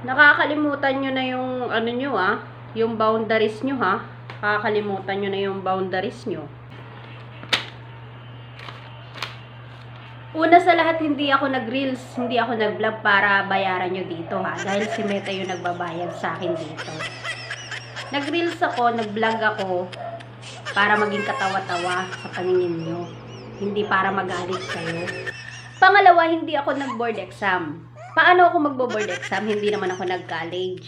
Nakakalimutan nyo na yung ano nyo yung boundaries nyo Nakakalimutan nyo na yung boundaries nyo. Una sa lahat, hindi ako nag-reels, hindi ako nag-vlog para bayaran nyo dito dahil si Meta yung nagbabayad sa akin dito. Nag-reels ako, nag-vlog ako para maging katawa-tawa sa paningin nyo. Hindi para magalit kayo. Pangalawa, hindi ako nag-board exam. Paano ako magbo-board exam? Hindi naman ako nag-college.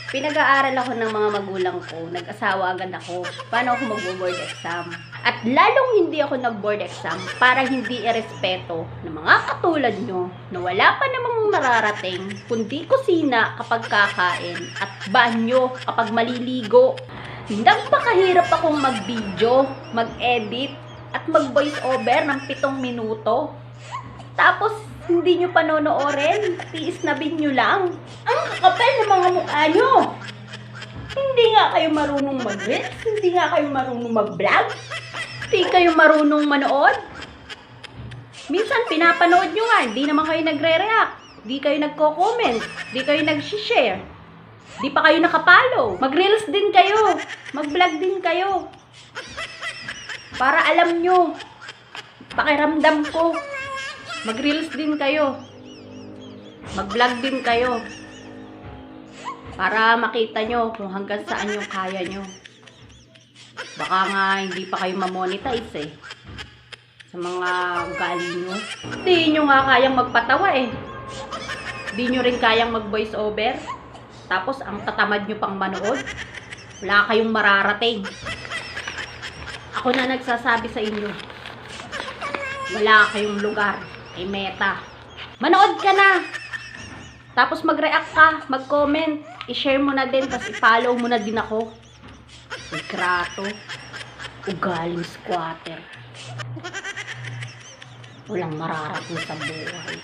Pinag-aaral ako ng mga magulang ko. Nag-asawa agad ako. Paano ako magbo-board exam? At lalong hindi ako nag-board exam para hindi irespeto ng mga katulad nyo na wala pa namang mararating kundi kusina kapag kakain at banyo kapag maliligo. Nagpakahirap akong mag-video, mag-edit at mag-voice over ng 7 minuto. Tapos hindi nyo panonoorin, tiisnabin nyo lang. Ang kakapal ng mga mukha nyo. Hindi nga kayo marunong mag-reels, hindi nga kayo marunong mag-vlog, hindi kayo marunong manood. Minsan pinapanood nyo nga, hindi naman kayo nagre-react, hindi kayo nagko-comment, hindi kayo nag-share, hindi pa kayo nakapalo. Mag-reels din kayo, mag-vlog din kayo. Para alam nyo, pakiramdam ko. Mag-reels din kayo. Mag-vlog din kayo. Para makita nyo kung hanggang saan yung kaya nyo. Baka nga hindi pa kayo ma-monetize sa mga ugali nyo. Hindi nyo nga kayang magpatawa Hindi nyo rin kayang mag-voice over. Tapos ang tatamad nyo pang manood. Wala kayong mararating. Ako na nagsasabi sa inyo. Wala kayong lugar kay Meta. Manood ka na. Tapos mag-react ka, mag-comment, i-share mo na din, tapos i-follow mo na din ako. Ikrato. Ugaling squatter. Walang mararating sa buhay.